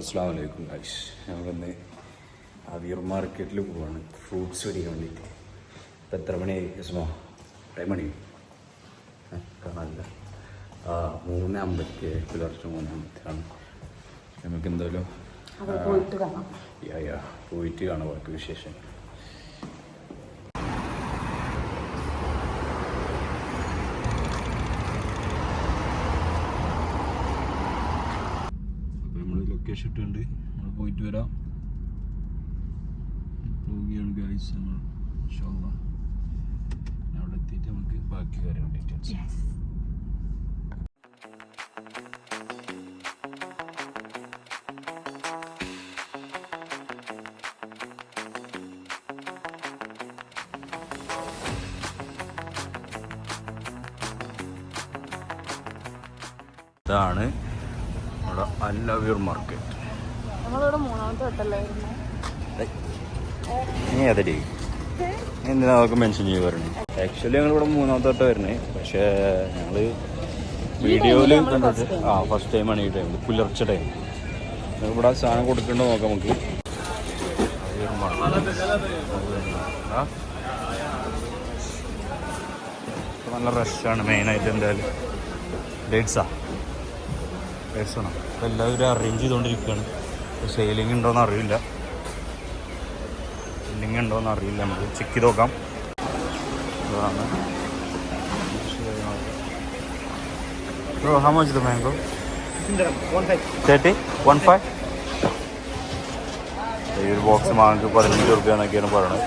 അസ്സലാമു അലൈക്കും ഗൈസ്. ഞങ്ങളിന്ന് അവിയർ മാർക്കറ്റിൽ പോവാണ് ഫ്രൂട്ട്സ് മേടിക്കാൻ വേണ്ടിയിട്ട്. ഇപ്പം എത്ര മണിയായി യസ്മോ? ടൈം മണി കാണാനില്ല. 3:50 പുലർച്ചെ 3:50 നമുക്ക് എന്തായാലും പോയിട്ട് കാണാം ബാക്കി വിശേഷം. ലൊക്കേഷൻ ഇട്ടുണ്ട്, നമ്മൾ പോയിട്ട് വരാം. പോവുകയാണ് ഗൈസ് നമ്മൾ. ഇൻഷാല്ലാഹ് അവിടെ എത്തിയിട്ട് നമുക്ക് ബാക്കി കാര്യം ഡീറ്റെയിൽസ്. ഇതാണ് നമ്മുടെ അൽ അവിയർ മാർക്കറ്റ്. ഏതടി എന്തിനാ അതൊക്കെ മെൻഷൻ ചെയ്ത് വരണേ? ആക്ച്വലി ഞങ്ങളിവിടെ 3ാമത്തെ വട്ടം വരണേ, പക്ഷേ ഞങ്ങൾ വീഡിയോയിൽ കണ്ടിട്ട് ഫസ്റ്റ് ടൈമാണ് ഈ ടൈമിൽ, പുലർച്ചെ ടൈം. ഇവിടെ സാധനം കൊടുക്കണ്ടോ നോക്കാം നമുക്ക്. നല്ല റഷാണ് മെയിനായിട്ട്. എന്തായാലും ഡേറ്റ്സാണോ? അപ്പോൾ എല്ലാവരും അറേഞ്ച് ചെയ്തുകൊണ്ടിരിക്കുകയാണ്. സെയിലിംഗ് ഉണ്ടോയെന്ന് അറിയില്ല, സെല്ലിംഗ് ഉണ്ടോയെന്ന് അറിയില്ല. നമുക്ക് ചെക്ക് ചെയ്ത് നോക്കാം. അതാണ് bro. How much the mango? 30? 15? ഈ ഒരു ബോക്സ് മാങ്ങക്ക് 15 രൂപ എന്നൊക്കെയാണ് പറയണത്.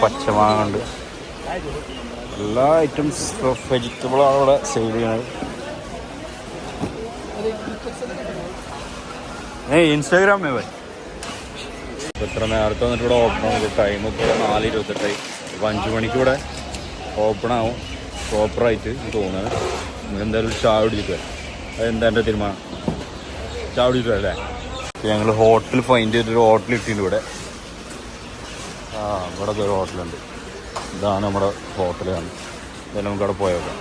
പച്ചമാങ്ങ ഉണ്ട്, എല്ലാ ഐറ്റംസ് ഓഫ് വെജിറ്റബിളാണ് ഇവിടെ സെയിൽ ചെയ്യണത്. Instagram may Bhai. എത്ര നേരത്തെ വന്നിട്ട് ഇവിടെ ഓപ്പൺ ആവും. ടൈം ഇപ്പോൾ 4:28. ഇപ്പോൾ 5 മണിക്ക് ഇവിടെ ഓപ്പൺ ആവും പ്രോപ്പറായിട്ട് തോന്നുന്നത്. നമുക്ക് എന്തായാലും ചായ കുടിച്ചിട്ട് വരാം. അതെന്താ എൻ്റെ തീരുമാനം? ചായ കുടിച്ചിട്ട് വരാം അല്ലേ? ഞങ്ങൾ ഹോട്ടൽ ഫൈൻഡ് ചെയ്തിട്ടൊരു ഹോട്ടൽ ഇട്ടിട്ടുണ്ട് ഇവിടെ. ഇവിടെ ഒരു ഹോട്ടലുണ്ട്. ഇതാണ് നമ്മുടെ ഹോട്ടലാണ്. എന്തായാലും നമുക്ക് അവിടെ പോയേക്കാം.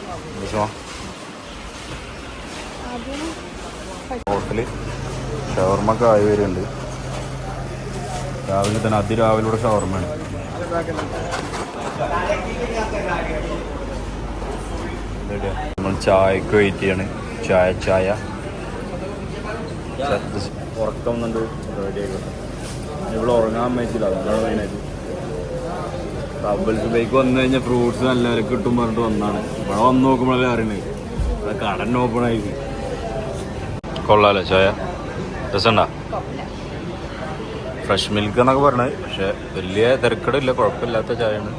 ഹോട്ടല് ഷവർമ്മക്ക് ആയി വരുന്നുണ്ട്. രാവിലെ തന്നെ അതിരാവിലെ ഇവിടെ ഷവർമ്മയാണ്. നമ്മൾ ചായക്ക് വെയിറ്റ് ചെയ്യാണ്. ചായ ഉറക്കം വന്നിട്ട് റെഡി ആയിക്കോട്ടെ. ഇവിടെ ഉറങ്ങാൻ പറ്റില്ല, അതാണ് മെയിനായിട്ട്. റബ്ബൽസ് ബൈക്ക് വന്നു കഴിഞ്ഞാൽ ഫ്രൂട്ട്സ് നല്ല വിലക്ക് കിട്ടും പറഞ്ഞിട്ട് വന്നാണ്. ഇവിടെ വന്ന് നോക്കുമ്പോഴല്ലേ അറിയണേ അത് കടൻ ഓപ്പൺ ആയിട്ട്. കൊള്ളാലോ ചായ? രസമുണ്ടാ? ഫ്രഷ് മിൽക്ക് എന്നൊക്കെ പറഞ്ഞത്, പക്ഷെ വലിയ തിരക്കടില്ല, കുഴപ്പമില്ലാത്ത ചായയാണ്.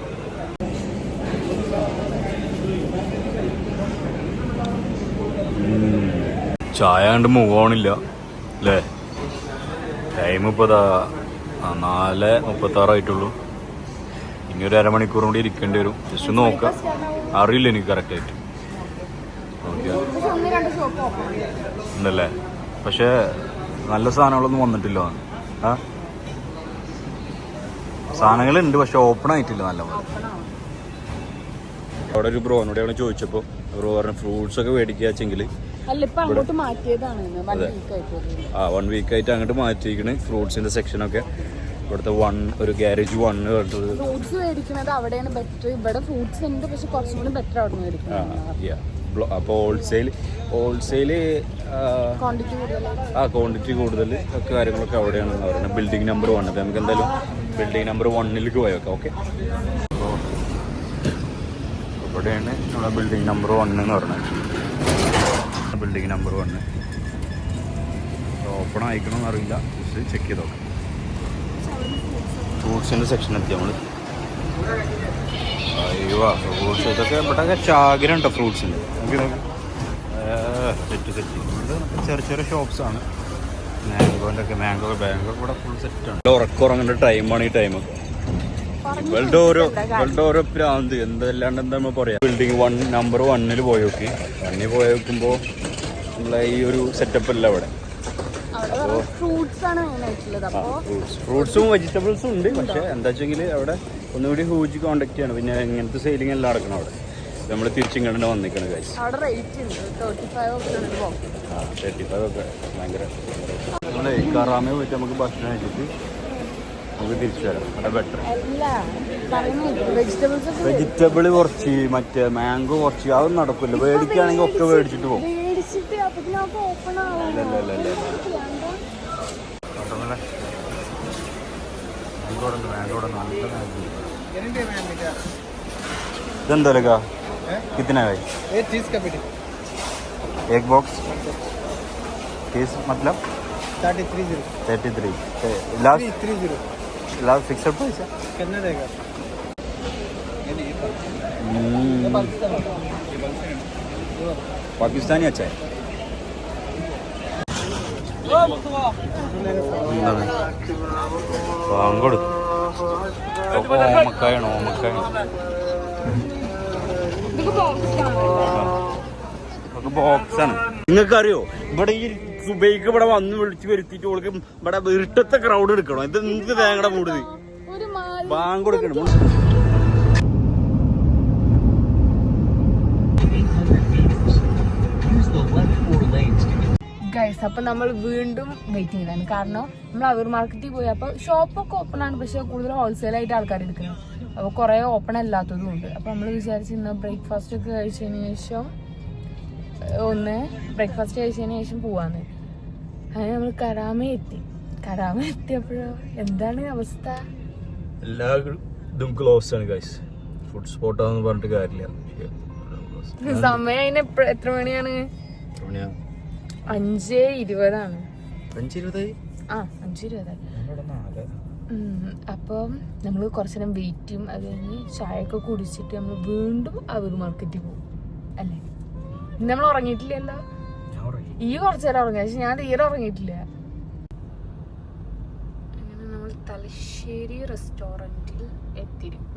ചായ കണ്ട് മൂവ് ഓണില്ല അല്ലേ? ടൈം ഇപ്പോൾ 4:36 ഇനി ഒരു അരമണിക്കൂർ കൂടി ഇരിക്കേണ്ടി വരും. ജസ്റ്റ് നോക്കാം, അറിയില്ല എനിക്ക് കറക്റ്റായിട്ട്. ഓക്കെ ഉണ്ടല്ലേ? പക്ഷേ നല്ല സാധനങ്ങളൊന്നും വന്നിട്ടില്ല. സാധനങ്ങളുണ്ട്, പക്ഷെ ഓപ്പൺ ആയിട്ടില്ല നല്ലപോലെ. അവിടെ ഒരു ബ്രോനോട് അവിടെ ചോദിച്ചപ്പോൾ ബ്രോ പറഞ്ഞു ഫ്രൂട്ട്സ് ഒക്കെ മേടിക്കാച്ചെങ്കിൽ 1 വീക്കായിട്ട് അങ്ങോട്ട് മാറ്റിയിരിക്കണ് ഫ്രൂട്ട്സിന്റെ സെക്ഷനൊക്കെ. ഇവിടുത്തെ ഒരു ഗാരേജ് 1 ഫ്രൂട്ട്സ് മേടിക്കുന്നത് അവിടെയാണ് ബെറ്റർ. ഇവിടെ ഫ്രൂട്ട്സ് ഉണ്ട്, പക്ഷെ കുറച്ചും കൂടി ബെറ്റർ അവിടെ മേടിക്കുന്നത്. അപ്പോൾ ഹോൾസെയില് ക്വാണ്ടിറ്റി കൂടുതൽ ഒക്കെ കാര്യങ്ങളൊക്കെ അവിടെയാണെന്ന് പറയുന്നത്. Building number 1. നമുക്ക് എന്തായാലും ബിൽഡിംഗ് നമ്പർ 1 പോയേക്കാം. ഓക്കെ, ഇവിടെയാണ് നമ്മുടെ ബിൽഡിംഗ് നമ്പർ 1 എന്ന് പറഞ്ഞത്. ബിൽഡിംഗ് നമ്പർ 1 ഓപ്പൺ ആയിക്കണമെന്ന് അറിയില്ല, ജസ്റ്റ് ചെക്ക് ചെയ്ത് നോക്കാം. ഫ്രൂട്ട്സിൻ്റെ സെക്ഷൻ എത്തി നമ്മൾ. അയ്യോ ഫ്രൂട്ട്സ് ഇതൊക്കെ ഇവിടെ ചാകരണ്ടോ ഫ്രൂട്ട്സിന്? സെറ്റ് ചെറിയ ചെറിയ ഷോപ്സാണ്. മാംഗോ ഇവിടെ ഫുൾ സെറ്റാണ്. ഉറങ്ങേണ്ട ടൈമാണ് ഈ ടൈം. ഇവളുടെ ഓരോ പ്രാന്ത് എന്തല്ലാണ്ട് എന്താ നമ്മൾ പറയാ. ബിൽഡിംഗ് 1 നമ്പർ 1 പോയി നോക്കി. 1 പോയി നോക്കുമ്പോൾ നമ്മളെ ഈ ഒരു സെറ്റപ്പ് അല്ല ഇവിടെ. ഫ്രൂട്ട്സും വെജിറ്റബിൾസും ഉണ്ട്, പക്ഷെ എന്താ വെച്ചെങ്കിൽ അവിടെ ഒന്നുകൂടി ഹ്യൂജ് കോണ്ടാക്ട് ചെയ്യണം. പിന്നെ ഇങ്ങനത്തെ സെയിലിംഗ് എല്ലാം നടക്കണം അവിടെ. നമ്മൾ തിരിച്ചിങ്ങോട്ട് വന്നിരിക്കണം ഗൈസ്. അവിടെ റേറ്റ് ഉണ്ട് 35 ഒക്കെ ഉണ്ട് ബോക്സ്. 35 ഒക്കെ ഭയങ്കര. നമ്മളെ കറാമേ പോയിട്ട് നമുക്ക് ഭക്ഷണം കഴിച്ചിട്ട് നമുക്ക് തിരിച്ചു വരാം. അവിടെ ബെറ്റർ. വെജിറ്റബിൾ കുറച്ച് മറ്റേ മാംഗോ കുറച്ച് അതൊന്നും നടക്കില്ല. മേടിക്കുകയാണെങ്കിൽ ഒക്കെ മേടിച്ചിട്ട് പോകും. इधर लगा कितना है? ये 30 का पेटी. एक बॉक्स 30 मतलब 33 लास्ट 30 लास्ट फिक्स्ड प्राइस है कितना रहेगा? पाकिस्तानी अच्छा है. ഓമക്കായാണ് ഒക്കെ ബോക്സാണ്. നിങ്ങൾക്ക് അറിയോ ഇവിടെ ഈ സുബൈക്ക് ഇവിടെ വന്ന് വിളിച്ച് വരുത്തിയിട്ട് ഓൾക്ക് ഇവിടെ ഇരുട്ടത്തെ ക്രൗഡ് എടുക്കണം. ഇത് നിങ്ങൾക്ക് തേങ്ങടെ മൂടുന്നത് ബാങ്ക് കൊടുക്കണം. ഗൈസ് അപ്പം നമ്മൾ വീണ്ടും വെയിറ്റ് ചെയ്താണ്. കാരണം നമ്മൾ അവർ മാർക്കറ്റിൽ പോയി. അപ്പോൾ ഷോപ്പൊക്കെ ഓപ്പൺ ആണ്, പക്ഷെ കൂടുതൽ ഹോൾസെയിലായിട്ട് ആൾക്കാർ എടുക്കണം. അപ്പോൾ കുറേ ഓപ്പൺ അല്ലാത്തതും ഉണ്ട്. അപ്പോൾ നമ്മൾ വിചാരിച്ച് ഇന്ന് ബ്രേക്ക്ഫാസ്റ്റ് ഒക്കെ കഴിച്ചതിന് ശേഷം കഴിച്ചതിന് ശേഷം പോവാന്ന്. അങ്ങനെ നമ്മൾ കരാമ എത്തിയപ്പോഴോ എന്താണ് അവസ്ഥ? എല്ലാ ഇതും ക്ലോസ് ആണ് ഗൈസ്. ഫുഡ് സ്പോട്ടാന്ന് പറഞ്ഞിട്ട് കാര്യമില്ല. സമയം അതിന് എത്ര മണിയാണ്? 5:20 5:20. അപ്പം നമ്മൾ കുറച്ച് നേരം വെയിറ്റ് ചെയ്യും. അത് കഴിഞ്ഞ് ചായയൊക്കെ കുടിച്ചിട്ട് നമ്മൾ വീണ്ടും അവർ മാർക്കറ്റിൽ പോകും അല്ലേ? നമ്മൾ ഉറങ്ങിയിട്ടില്ലല്ലോ. ഈ കുറച്ചു നേരം ഉറങ്ങി, പക്ഷെ ഞാൻ തീരെ ഉറങ്ങിയിട്ടില്ല. അങ്ങനെ നമ്മൾ തലശ്ശേരി റെസ്റ്റോറൻറ്റിൽ എത്തിയിരിക്കുന്നു.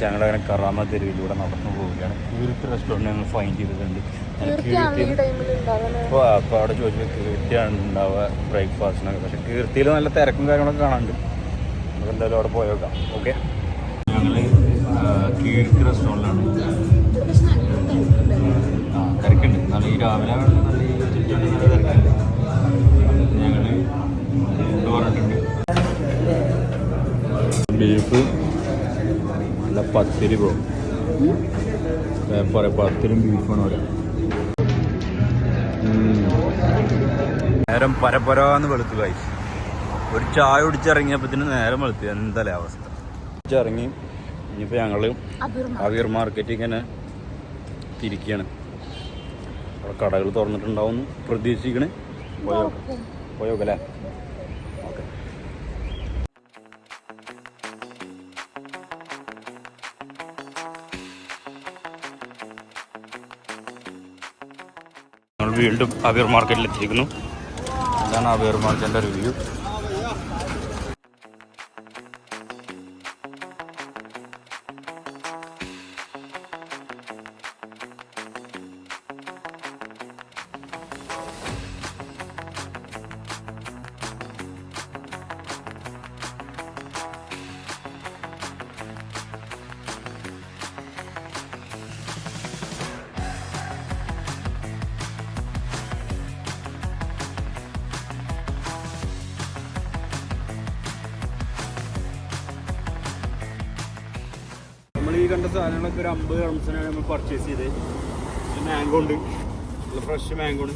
ഞങ്ങളങ്ങനെ കറാമ തെരുവിലൂടെ നടന്നു പോവുകയാണ്. കീർത്തി റെസ്റ്റോറൻറ്റ് ഞങ്ങൾ ഫൈൻഡ് ചെയ്തിട്ടുണ്ട്. അപ്പോൾ അവിടെ ചോദിച്ചു കീർത്തിയാണ് ഉണ്ടാവുക ബ്രേക്ക്ഫാസ്റ്റിനൊക്കെ. പക്ഷെ കീർത്തിയിൽ നല്ല തിരക്കും കാര്യങ്ങളൊക്കെ കാണാനുണ്ട്. നമുക്ക് എന്തായാലും അവിടെ പോയേക്കാം. ഓക്കെ, ഞങ്ങൾ കീർത്തി റെസ്റ്റോറൻറ്റിലാണ്. തിരക്കുണ്ട്. നല്ല ഈ രാവിലെ നല്ല തിരക്കുണ്ട്. ഞങ്ങൾ ഫുഡ് പറഞ്ഞിട്ടുണ്ട്. ബീഫ് നല്ല പത്തിരി പോകും. പത്തിരും ബീഫാണ് പറയാം. നേരം പരപരാന്ന് വെളുത്തു കഴിച്ചു. ഒരു ചായ കുടിച്ചിറങ്ങിയപ്പത്തിന് നേരം വെളുത്തു. എന്തായാലും അവസ്ഥ ഇറങ്ങി. ഇനിയിപ്പോൾ ഞങ്ങൾ അവീർ മാർക്കറ്റിൽ ഇങ്ങനെ തിരിക്കുകയാണ്. അവിടെ കടകൾ തുറന്നിട്ടുണ്ടാവും പ്രതീക്ഷിക്കണേ. പോയോക്കല്ലേ? ഓക്കെ. നമ്മൾ വീണ്ടും അവീർ മാർക്കറ്റിൽ എത്തിയിരിക്കുന്നു. ഇതാണ് അവീർ മാർക്കറ്റിൻ്റെ റിവ്യൂ. ഈ കണ്ട സാധനങ്ങളൊക്കെ ഒരു 50 റംസിനാണ് നമ്മൾ പർച്ചേസ് ചെയ്തത്. മാംഗോ ഉണ്ട്, നല്ല ഫ്രഷ് മാംഗോ ആണ്.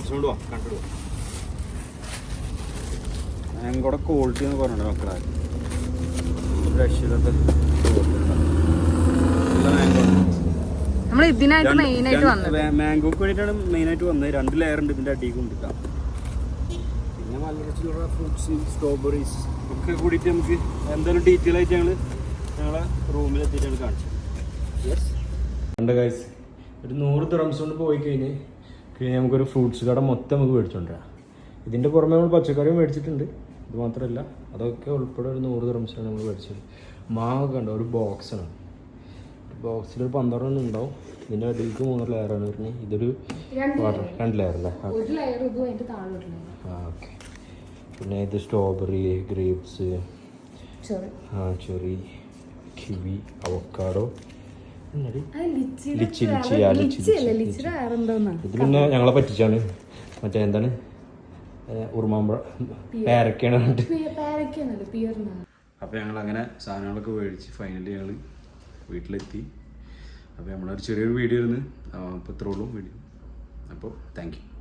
കൊണ്ട് പോവാം, കണ്ടിട്ട് പോവാം. മാംഗോയുടെ ക്വാളിറ്റി എന്ന് പറഞ്ഞിട്ടുണ്ട് മക്കളെ. ഫ്രഷിലൊക്കെ മാംഗോക്ക് വേണ്ടിയിട്ടാണ് മെയിനായിട്ട് വന്നത്. 2 ലെയർ ഉണ്ട് ഇതിൻ്റെ അടിയിൽ കൊണ്ടിട്ടാ. പിന്നെ നല്ല ഫ്രൂട്ട്സ്, സ്ട്രോബെറീസ് ഒക്കെ കൂടിയിട്ട് നമുക്ക് എന്തായാലും ഡീറ്റെയിൽ ആയിട്ട് ഞങ്ങളെ റൂമിലെത്തിയിട്ടാണ് കാണിച്ചത്. ഉണ്ട് ഗൈസ്, ഒരു 100 ദിർഹംസ് കൊണ്ട് പോയി കഴിഞ്ഞ് നമുക്കൊരു ഫ്രൂട്ട്സ് കട മൊത്തം നമുക്ക് മേടിച്ചോണ്ടിരാം. ഇതിൻ്റെ പുറമെ നമ്മൾ പച്ചക്കറിയും മേടിച്ചിട്ടുണ്ട്. ഇത് മാത്രമല്ല, അതൊക്കെ ഉൾപ്പെടെ ഒരു 100 ദിർഹംസാണ് നമ്മൾ മേടിച്ചത്. മാങ്ങ കണ്ടോ, ഒരു ബോക്സാണ്. ബോക്സിലൊരു 12 ഉണ്ടാവും. ഇതിൻ്റെ അടിയിലേക്ക് 3 ലെയറാണ് വരുന്നത്. ഇതൊരു 2 ലെയർ അല്ലേ? ഓക്കെ. പിന്നെ ഇത് strawberry, grapes, cherry, kiwi, avocado, ഇത് പിന്നെ ഞങ്ങളെ പറ്റിച്ചാണ്. മറ്റേ എന്താണ് ഉറുമാമ്പഴ പേരക്കാണ്. അപ്പോൾ ഞങ്ങൾ അങ്ങനെ സാധനങ്ങളൊക്കെ മേടിച്ച് ഫൈനലി ഞങ്ങൾ വീട്ടിലെത്തി. അപ്പോൾ നമ്മളൊരു ചെറിയൊരു വീഡിയോ ഇരുന്ന് അപ്പോൾ ഇത്രേ ഉള്ളൂ വീഡിയോ. അപ്പോൾ താങ്ക് യു.